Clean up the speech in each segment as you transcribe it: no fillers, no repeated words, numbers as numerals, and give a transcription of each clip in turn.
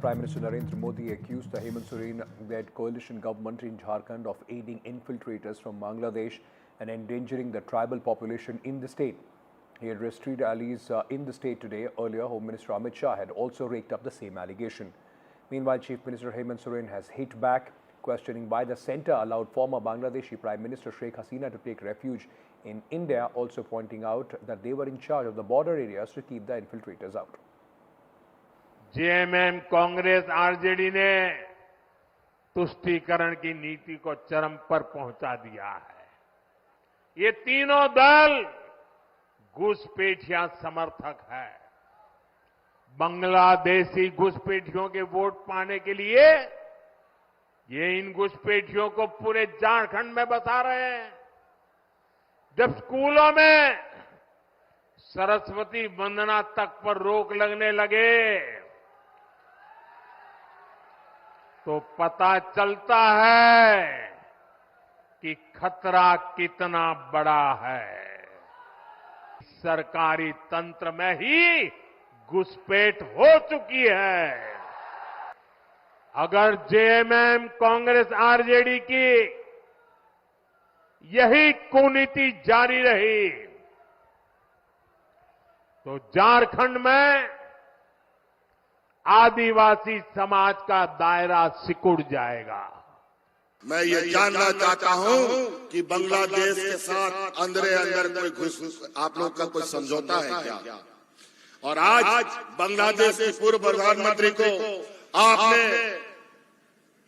Prime Minister Narendra Modi accused the Hemant Soren-led coalition government in Jharkhand of aiding infiltrators from Bangladesh and endangering the tribal population in the state. He addressed street rallies in the state today. Earlier, Home Minister Amit Shah had also raked up the same allegation. Meanwhile, Chief Minister Hemant Soren has hit back, questioning why the centre allowed former Bangladeshi Prime Minister Sheikh Hasina to take refuge in India, also pointing out that they were in charge of the border areas to keep the infiltrators out. JMM-Congress RJD ने तुष्टीकरण की नीति को चरम पर पहुंचा दिया है। ये तीनों दल घुसपैठिया समर्थक है। बांग्लादेशी घुसपैठियों के वोट पाने के लिए ये इन घुसपैठियों को पूरे झारखंड में बसा रहे हैं। जब स्कूलों में सरस्वती वंदना तक पर रोक लगने लगे तो पता चलता है कि खतरा कितना बड़ा है। सरकारी तंत्र में ही घुसपैठ हो चुकी है। अगर जेएमएम कांग्रेस आरजेडी की यही कुनीति जारी रही तो झारखंड में आदिवासी समाज का दायरा सिकुड़ जाएगा। मैं ये जानना चाहता हूं कि बांग्लादेश के साथ अंदर कोई आप लोग का कोई समझौता है क्या? और आज बांग्लादेश के पूर्व प्रधानमंत्री को आपने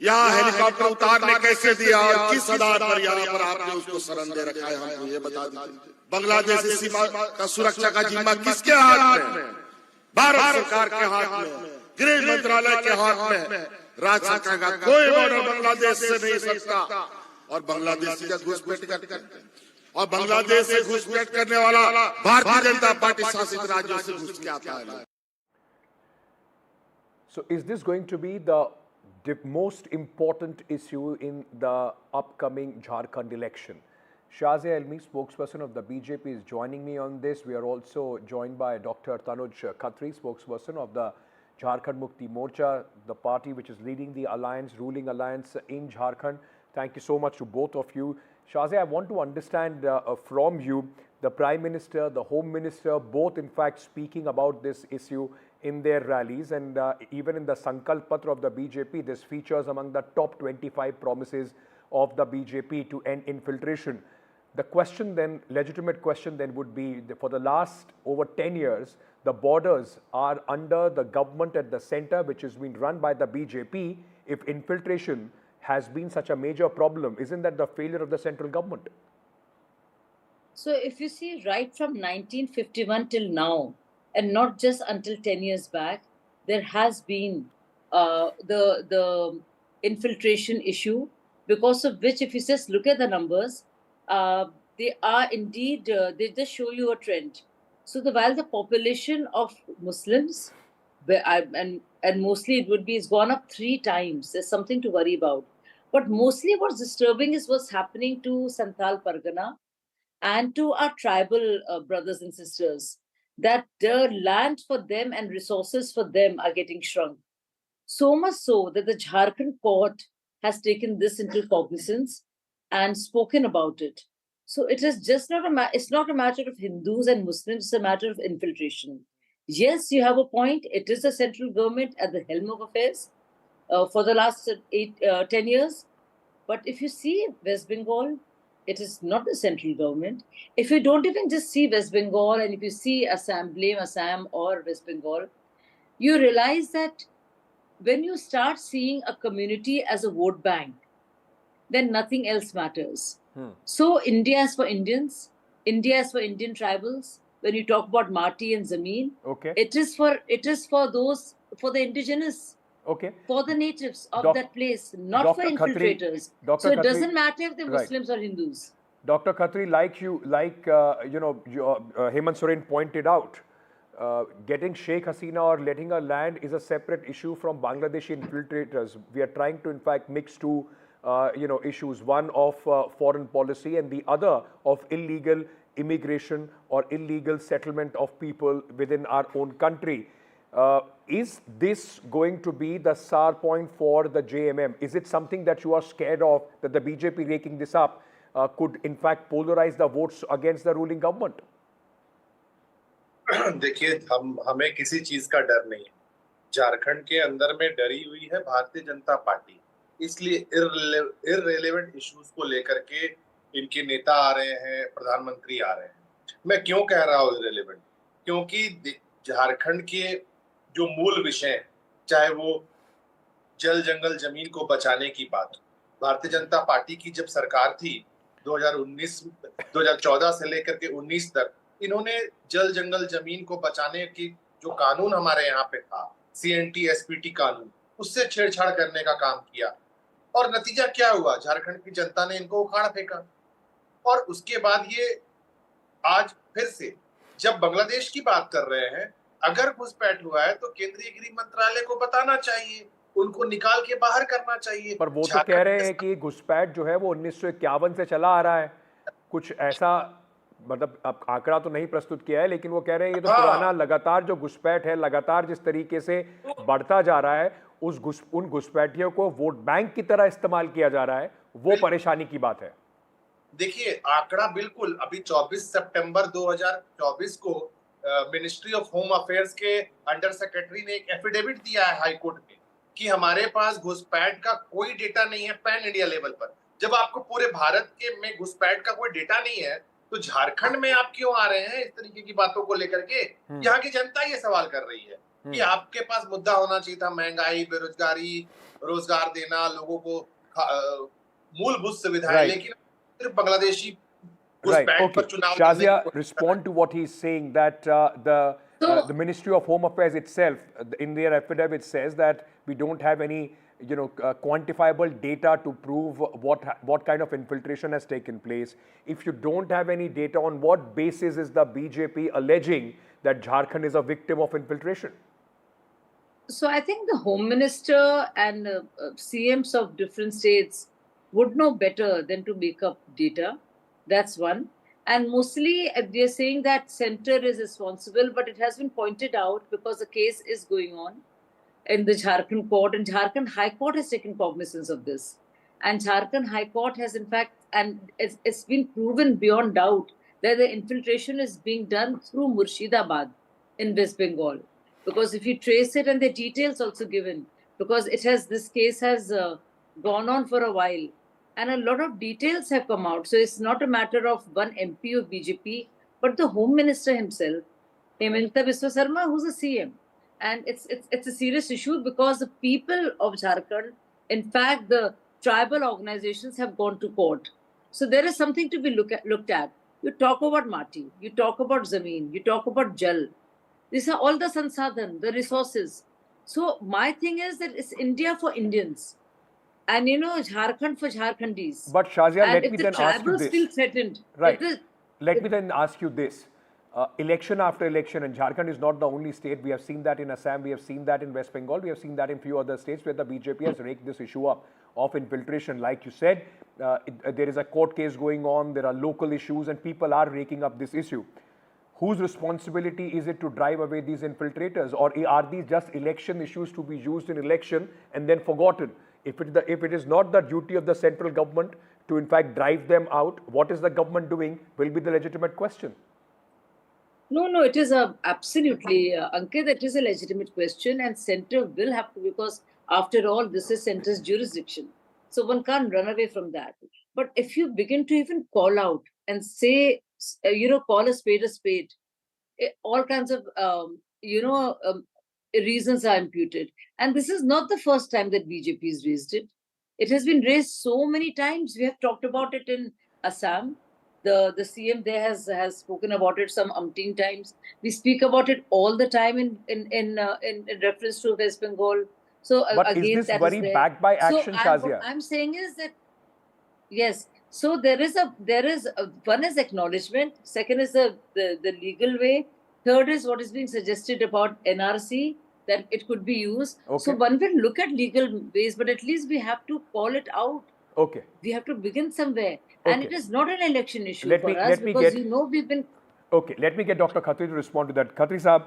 यहाँ हेलीकॉप्टर उतारने कैसे दिया और किस आधार पर यहाँ पर आपने उसको शरण दे रखा है, हमको ये बता दीजिए। बांग्लादेशी सीमा का सुरक्षा का जिम्मा किसके हाथ में? भारत सरकार के हाथ में, गृह मंत्रालय के हाथ में। राज्य सरकार का कोई बॉर्डर बांग्लादेश से नहीं सकता और बांग्लादेशी का घुसपैठ करते और बांग्लादेश से घुसपैठ करने वाला भारतीय जनता पार्टी शासित राज्यों से घुस के आता है। So is this going to be the most important issue in the upcoming Jharkhand election? Shahzai Almi, spokesperson of the BJP, is joining me on this. We are also joined by Dr. Tanuj Khatri, spokesperson of the Jharkhand Mukti Morcha, the party which is leading the alliance, ruling alliance in Jharkhand. Thank you so much to both of you. Shahzai, I want to understand from you, the Prime Minister, the Home Minister, both in fact speaking about this issue in their rallies, and even in the Sankalp Patra of the BJP, this features among the top 25 promises of the BJP to end infiltration. The question then, legitimate question then would be, for the last over 10 years, the borders are under the government at the center, which has been run by the BJP. If infiltration has been such a major problem, isn't that the failure of the central government? So if you see right from 1951 till now, and not just until 10 years back, there has been the infiltration issue, because of which, if you just look at the numbers, they are indeed, they just show you a trend. So while the population of Muslims, and mostly it would be, it's gone up 3 times. There's something to worry about. But mostly what's disturbing is what's happening to Santhal Pargana and to our tribal brothers and sisters, that the land for them and resources for them are getting shrunk. So much so that the Jharkhand court has taken this into cognizance and spoken about it. So it is just not it's not a matter of Hindus and Muslims, it's a matter of infiltration. Yes, you have a point. It is the central government at the helm of affairs for the last 10 years. But if you see West Bengal, it is not the central government. If you don't even just see West Bengal, and if you see Assam or West Bengal, you realize that when you start seeing a community as a vote bank, then nothing else matters. So India is for Indians, India is for Indian tribals. When you talk about Mati and Zameen, okay, it is for the indigenous, okay, for the natives of that place, not for infiltrators. So it doesn't matter if they're Muslims or Hindus. Dr. Khatri, Hemant Soren pointed out, getting Sheikh Hasina or letting her land is a separate issue from Bangladeshi infiltrators. We are trying to, in fact, mix two issues, one of foreign policy and the other of illegal immigration or illegal settlement of people within our own country. Is this going to be the SAR point for the JMM? Is it something that you are scared of, that the BJP raking this up could in fact polarize the votes against the ruling government? देखिए, हमें किसी चीज का डर नहीं है। झारखंड के अंदर में डरी हुई है भारतीय जनता पार्टी, इसलिए इररिलेवेंट इश्यूज को लेकर के इनके नेता आ रहे हैं, प्रधानमंत्री आ रहे हैं। मैं क्यों कह रहा हूँ इररिलेवेंट? क्योंकि झारखंड के जो मूल विषय हैं, चाहे वो जल जंगल जमीन को बचाने की बात, भारतीय जनता पार्टी की जब सरकार थी 2014 से लेकर के 19 तक, इन्होंने जल जंगल जमीन को बचाने की जो कानून हमारे यहाँ पे था, CNT SPT कानून, उससे छेड़छाड़ करने का काम किया। और नतीजा क्या हुआ? झारखंड की जनता ने इनको उखाड़ फेंका। और उसके बाद ये आज फिर से जब बांग्लादेश की बात कर रहे हैं, अगर घुसपैठ हुआ है तो केंद्रीय गृह मंत्रालय को बताना चाहिए, उनको निकाल के बाहर करना चाहिए। पर वो तो कह रहे हैं कि घुसपैठ जो है वो 1951 से चला आ रहा है, कुछ ऐसा, मतलब अब आंकड़ा तो नहीं प्रस्तुत किया है, लेकिन वो कह रहे हैं ये तो पुराना लगातार जो घुसपैठ है, लगातार जिस तरीके से बढ़ता जा रहा है, उन घुसपैठियों को वोट बैंक की तरह इस्तेमाल किया जा रहा है, वो परेशानी की बात है। देखिए, आंकड़ा बिल्कुल अभी 24 सितंबर 2024 को मिनिस्ट्री ऑफ होम अफेयर्स के अंडर सेक्रेटरी ने एक एफिडेविट दिया है हाई कोर्ट में कि हमारे पास घुसपैठ का कोई डेटा नहीं है पैन इंडिया लेवल पर। जब आपको पूरे भारत के में घुसपैठ का कोई डेटा नहीं है, तो झारखंड में आप क्यों आ रहे हैं इस तरीके की बातों को लेकर के? यहाँ की जनता ये सवाल कर रही है कि आपके पास मुद्दा होना चाहिए था महंगाई, बेरोजगारी, रोजगार देना, लोगों को मूलभूत सुविधाएं, लेकिन सिर्फ Bangladeshi Right. Okay. Shazia, respond to what he's saying, that the Ministry of Home Affairs itself, in their affidavit, says that we don't have any, quantifiable data to prove what kind of infiltration has taken place. If you don't have any data, on what basis is the BJP alleging that Jharkhand is a victim of infiltration? So I think the Home Minister and CMs of different states would know better than to make up data. That's one. And mostly they are saying that center is responsible, but it has been pointed out because the case is going on in the Jharkhand court, and Jharkhand High Court has taken cognizance of this. And Jharkhand High Court has in fact, and it's been proven beyond doubt that the infiltration is being done through Murshidabad in West Bengal. Because if you trace it, and the details also given, because this case has gone on for a while, and a lot of details have come out. So it's not a matter of one MP of BJP, but the Home Minister himself, Hemant Soren, who's a CM. And it's a serious issue because the people of Jharkhand, in fact, the tribal organizations have gone to court. So there is something to be looked at. You talk about Mati, you talk about Zameen, you talk about Jal. These are all the sansadhan, the resources. So my thing is that it's India for Indians. And Jharkhand for Jharkhandis. But Shazia, let me then ask you if the tribals feel threatened, right? Let me then ask you this: election after election, and Jharkhand is not the only state. We have seen that in Assam, we have seen that in West Bengal, we have seen that in few other states where the BJP has raked this issue up of infiltration. Like you said, there is a court case going on. There are local issues, and people are raking up this issue. Whose responsibility is it to drive away these infiltrators, or are these just election issues to be used in election and then forgotten? If it is not the duty of the central government to in fact drive them out, what is the government doing will be the legitimate question. No, it is absolutely, Ankit, it is a legitimate question, and center will have to, because after all, this is center's jurisdiction. So one can't run away from that. But if you begin to even call out and say, call a spade, all kinds of, reasons are imputed. And this is not the first time that BJP has raised it. It has been raised so many times. We have talked about it in Assam. The CM there has spoken about it some umpteen times. We speak about it all the time in reference to West Bengal. So but again, is this very backed by action, Shazia? What I'm saying is that yes. So there is one is acknowledgement. Second is the legal way. Third is what is being suggested about NRC, that it could be used. Okay. So one will look at legal ways, but at least we have to call it out. Okay. We have to begin somewhere. Okay. And it is not an election issue for us because we've been... Okay, let me get Dr. Khatri to respond to that. Khatri Saab,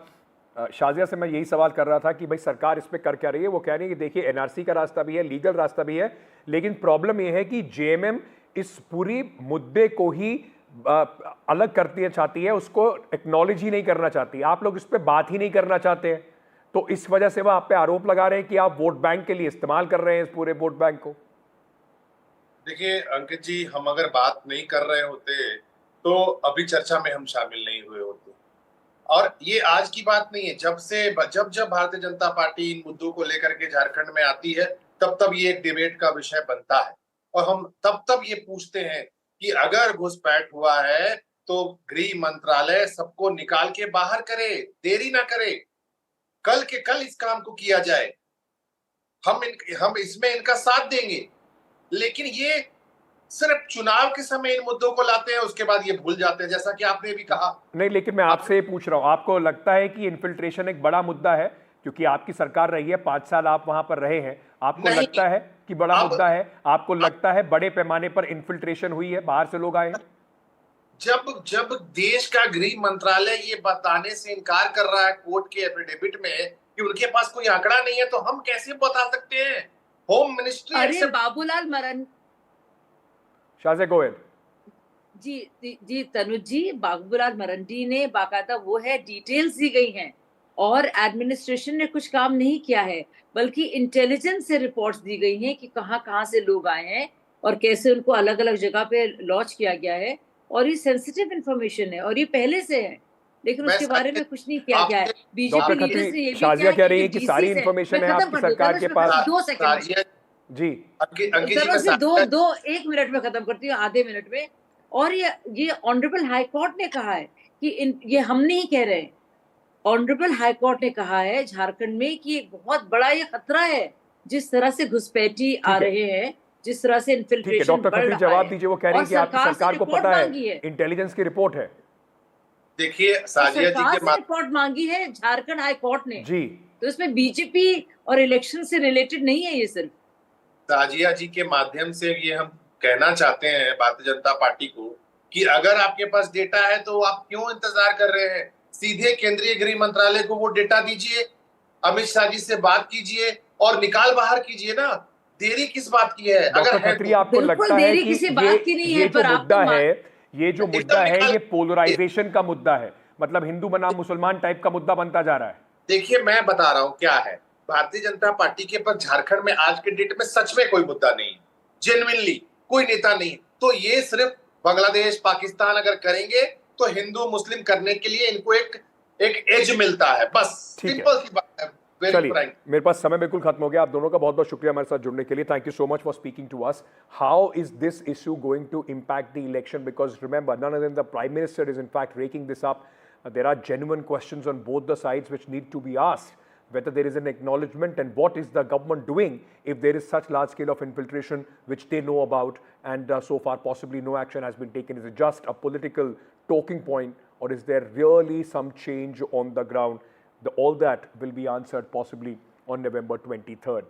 Shazia से मैं यही सवाल कर रहा था कि भाई सरकार इस पे कर क्या रही है। वो कह रही है कि देखिए एनआरसी का रास्ता भी है, लीगल रास्ता भी है, लेकिन प्रॉब्लम ये है कि जेएमएम इस पूरी मुद्दे को ही अलग करती चाहती है, उसको एक्नॉलेज ही नहीं करना चाहती। आप लोग इस पे बात ही नहीं करना चाहते हैं, तो इस वजह से वो आप पे आरोप लगा रहे हैं कि आप वोट बैंक के लिए इस्तेमाल कर रहे हैं इस पूरे वोट बैंक को। देखिए अंकित जी, हम अगर बात नहीं कर रहे होते तो अभी चर्चा में हम शामिल नहीं हुए होते। और ये आज की बात नहीं है, जब भारतीय जनता पार्टी इन मुद्दों को लेकर के झारखंड में आती है तब ये एक डिबेट का विषय बनता है, और हम तब ये पूछते हैं कि अगर घुसपैठ हुआ है तो गृह मंत्रालय सबको निकाल के बाहर करे, देरी ना करे, कल के कल इस काम को किया जाए। हम इसमें इनका साथ देंगे, लेकिन ये सिर्फ चुनाव के समय इन मुद्दों को लाते हैं, उसके बाद ये भूल जाते हैं, जैसा कि आपने भी कहा। नहीं, लेकिन मैं आपसे पूछ रहा हूं, आपको लगता है कि इन्फिल्ट्रेशन एक बड़ा मुद्दा है? क्योंकि आपकी सरकार रही है, 5 साल आप वहां पर रहे हैं, आपको लगता है कि बड़ा मुद्दा है? आपको लगता है बड़े पैमाने पर इन्फिल्ट्रेशन हुई है, बाहर से लोग आए हैं? जब देश का गृह मंत्रालय ये बताने से इनकार कर रहा है कोर्ट के एफिडेविट में कि उनके पास कोई आंकड़ा नहीं है, तो हम कैसे बता सकते हैं? Home ministry. अरे बाबूलाल मरन शाह गोयल जी तनुज जी, बाबूलाल मरंडी ने बाकायदा वो है डिटेल्स दी गई हैं, और एडमिनिस्ट्रेशन ने कुछ काम नहीं किया है, बल्कि इंटेलिजेंस से रिपोर्ट्स दी गई हैं कि कहां से लोग आए हैं और कैसे उनको अलग अलग जगह पे लॉन्च किया गया है, और ये सेंसिटिव इंफॉर्मेशन है और ये पहले से है, लेकिन उसके बारे में कुछ नहीं किया गया है। बीजेपी लीडर्स ने ये भी शाजिया कह रही है कि जो सारी GCs है, इंफॉर्मेशन है मैं खत्म आपकी कर दूं, सरकार के पास। 2 सेकंड जी दो 1 मिनट में खत्म करती हूँ, आधे मिनट में। और ये ऑनरेबल हाई कोर्ट ने कहा है कि ये हम नहीं कह रहे, ऑनरेबल हाई कोर्ट ने कहा है झारखंड में कि एक बहुत बड़ा ये खतरा है, जिस तरह से घुसपैठी आ रहे हैं, जिस तरह से इन्फिल्ट्रेशन बढ़ रहा है। जवाब दीजिए। वो कह रही है कि आपकी सरकार को पता है, इंटेलिजेंस की रिपोर्ट है। देखिए साजिया जी के रिपोर्ट मांगी है झारखंड हाई कोर्ट ने जी, तो इसमें बीजेपी और इलेक्शन से रिलेटेड नहीं है ये सिर्फ। साजिया जी के माध्यम से ये हम कहना चाहते हैं भारतीय जनता पार्टी को कि अगर आपके पास डेटा है तो आप क्यों इंतजार कर रहे हैं? सीधे केंद्रीय गृह मंत्रालय को वो डेटा दीजिए, अमित शाह जी से बात कीजिए और निकाल बाहर कीजिए ना। देरी किस बात की है? अगर खत्री आपको लगता है कि ये जो मुद्दा है ये पोलराइजेशन का मुद्दा है, मतलब हिंदू बनाम मुसलमान टाइप का मुद्दा बनता जा रहा है? देखिए मैं बता रहा हूँ क्या है, भारतीय जनता पार्टी के पास झारखंड में आज के डेट में सच में कोई मुद्दा नहीं, जेन्युइनली कोई नेता नहीं। तो ये सिर्फ बांग्लादेश पाकिस्तान अगर करेंगे तो हिंदू मुस्लिम करने के लिए इनको एक एज मिलता है, बस सिंपल सी बात है। चलिए, मेरे पास समय बिल्कुल खत्म हो गया। आप दोनों का बहुत बहुत शुक्रिया हमारे साथ जुड़ने के लिए। Thank you so much for speaking to us. How is this issue going to impact the election? Because remember, none other than the prime minister is in fact wrecking this up. There are genuine questions on both the sides which need to be asked, whether there is an acknowledgement and what is the government doing if there is such large scale of infiltration which they know about, and so far possibly no action has been taken. Is it just a political talking point, or is there really some change on the ground? All that will be answered possibly on November 23rd.